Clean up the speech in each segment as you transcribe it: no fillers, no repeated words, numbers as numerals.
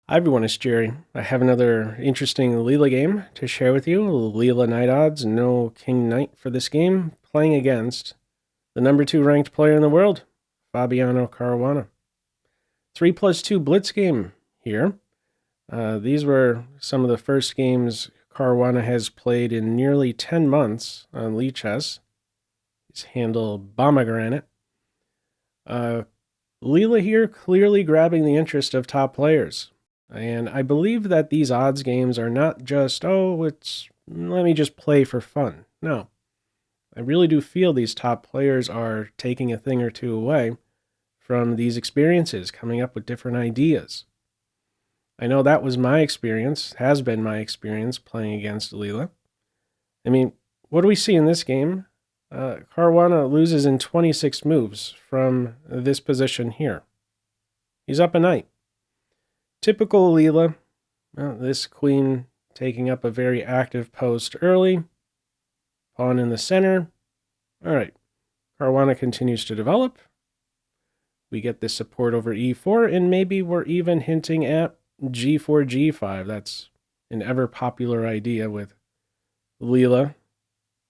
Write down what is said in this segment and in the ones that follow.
Hi everyone, it's Jerry. I have another interesting Leela game to share with you. LeelaKnightOdds, no king knight for this game, playing against the number 2 ranked player in the world, Fabiano Caruana. 3+2 blitz game here. These were some of the first games Caruana has played in nearly 10 months on Lichess. He's handled Pomegranate. Leela here clearly grabbing the interest of top players. And I believe that these odds games are not just, let me just play for fun. No. I really do feel these top players are taking a thing or two away from these experiences, coming up with different ideas. I know that was my experience, has been my experience playing against Leela. I mean, what do we see in this game? Caruana loses in 26 moves from this position here. He's up a knight. Typical Leela, this queen taking up a very active post early. Pawn in the center. All right, Caruana continues to develop. We get this support over e4, and maybe we're even hinting at g4, g5. That's an ever-popular idea with Leela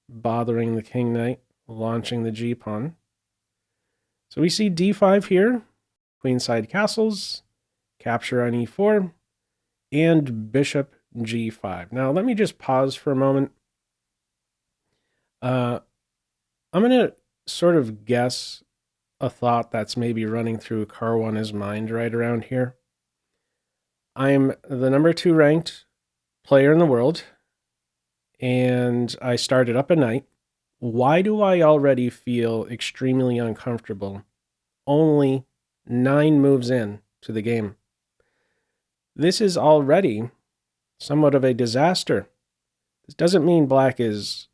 bothering the king knight, launching the g-pawn. So we see d5 here, queenside castles, capture on e4, and bishop g5. Now, let me just pause for a moment. I'm going to sort of guess a thought that's maybe running through Caruana's mind right around here. I'm the number 2 ranked player in the world, and I started up a knight. Why do I already feel extremely uncomfortable only 9 moves in to the game? This is already somewhat of a disaster. This doesn't mean black is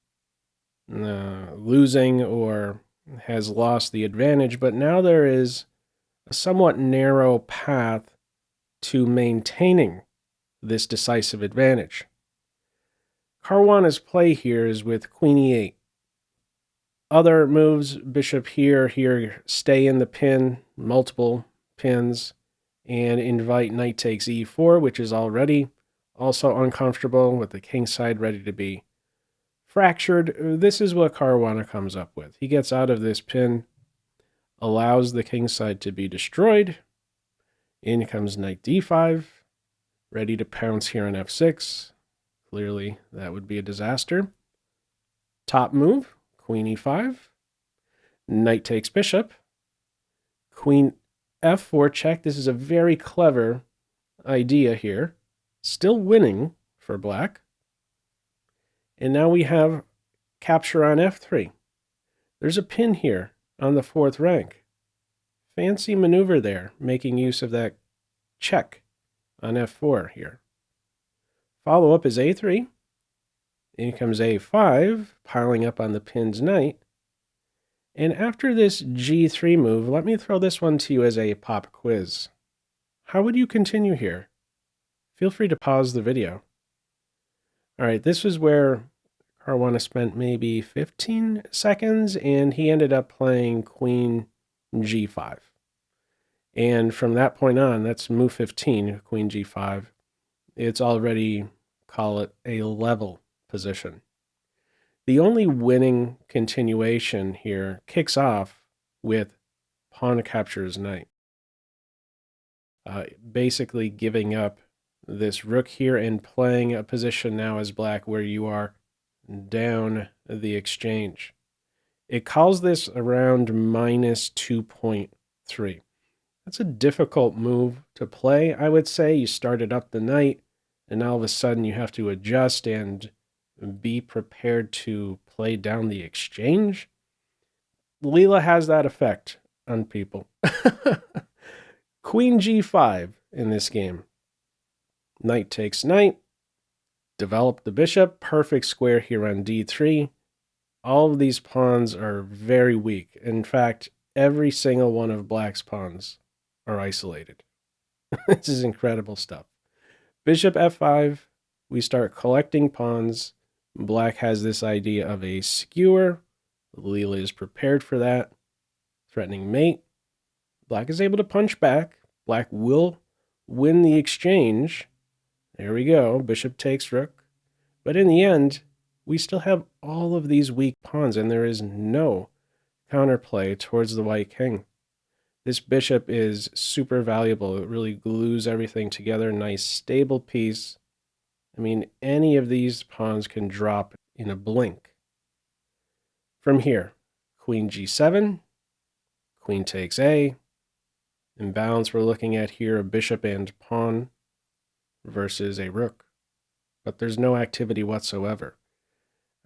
losing or has lost the advantage, but now there is a somewhat narrow path to maintaining this decisive advantage. Caruana's play here is with queen e8. Other moves, bishop here, stay in the pin, multiple pins, and invite knight takes e4, which is already also uncomfortable with the king side ready to be fractured. This is what Caruana comes up with. He gets out of this pin, allows the king side to be destroyed. In comes knight d5, ready to pounce here on f6. Clearly, that would be a disaster. Top move, queen e5. Knight takes bishop. Queen f4 check. This is a very clever idea here. Still winning for black. And now we have capture on f3. There's a pin here on the 4th rank. Fancy maneuver there, making use of that check on f4 here. Follow-up is a3. In comes a5, piling up on the pin's knight. And after this g3 move, let me throw this one to you as a pop quiz. How would you continue here? Feel free to pause the video. All right, this was where Caruana spent maybe 15 seconds, and he ended up playing queen g5. And from that point on, that's move 15, queen g5. It's already, call it, a level position. The only winning continuation here kicks off with pawn captures knight. Basically giving up this rook here and playing a position now as black where you are down the exchange. It calls this around minus 2.3. That's a difficult move to play, I would say. You started up the knight, and all of a sudden you have to adjust and be prepared to play down the exchange. Leela has that effect on people. Queen g5 in this game. Knight takes knight. Develop the bishop. Perfect square here on d3. All of these pawns are very weak. In fact, every single one of black's pawns are isolated. This is incredible stuff. Bishop f5. We start collecting pawns. Black has this idea of a skewer. Leela is prepared for that. Threatening mate. Black is able to punch back. Black will win the exchange. There we go, bishop takes rook. But in the end, we still have all of these weak pawns, and there is no counterplay towards the white king. This bishop is super valuable. It really glues everything together. Nice, stable piece. I mean, any of these pawns can drop in a blink. From here, queen g7, queen takes a. In balance, we're looking at here a bishop and pawn versus a rook. But there's no activity whatsoever.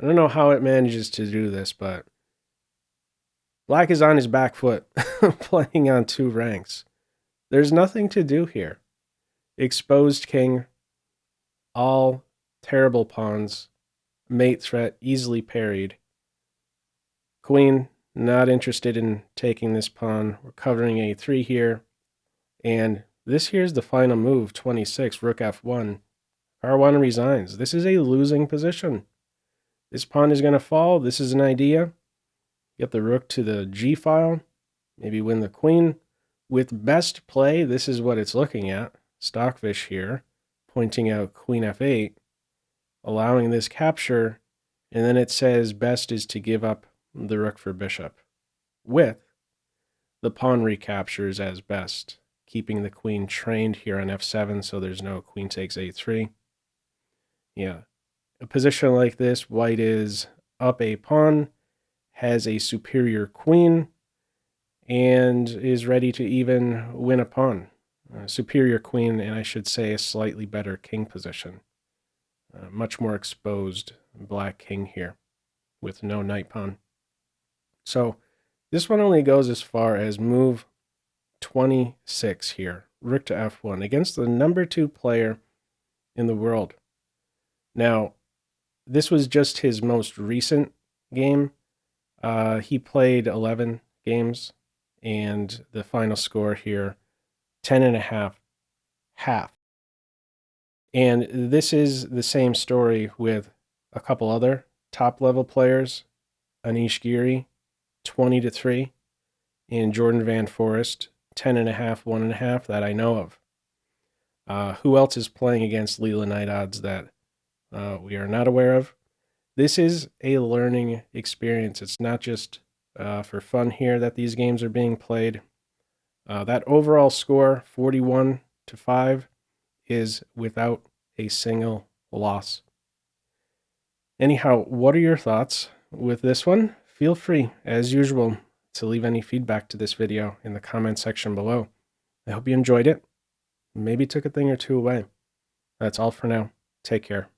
I don't know how it manages to do this, but black is on his back foot, playing on 2 ranks. There's nothing to do here. Exposed king, all terrible pawns, mate threat easily parried. Queen, not interested in taking this pawn. We're covering a3 here. And this here's the final move, 26, rook f1. Caruana resigns. This is a losing position. This pawn is going to fall. This is an idea. Get the rook to the g file. Maybe win the queen. With best play, this is what it's looking at. Stockfish here, pointing out queen f8, allowing this capture. And then it says best is to give up the rook for bishop, with the pawn recaptures as best, keeping the queen trained here on f7 so there's no queen takes a3. Yeah, a position like this, white is up a pawn, has a superior queen, and is ready to even win a pawn. Superior queen, and I should say a slightly better king position. Much more exposed black king here with no knight pawn. So this one only goes as far as move 26 here, rook to f1, against the number 2 player in the world. Now, this was just his most recent game. He played 11 games, and the final score here, 10.5, half. And this is the same story with a couple other top-level players, Anish Giri, 20-3, and Jordan Van Forest, 10.5, 1.5 that I know of. Who else is playing against LeelaKnightOdds that we are not aware of? This is a learning experience. It's not just for fun here that these games are being played. That overall score, 41-5, is without a single loss. Anyhow, what are your thoughts with this one? Feel free, as usual, to leave any feedback to this video in the comment section below. I hope you enjoyed it. Maybe took a thing or two away. That's all for now. Take care.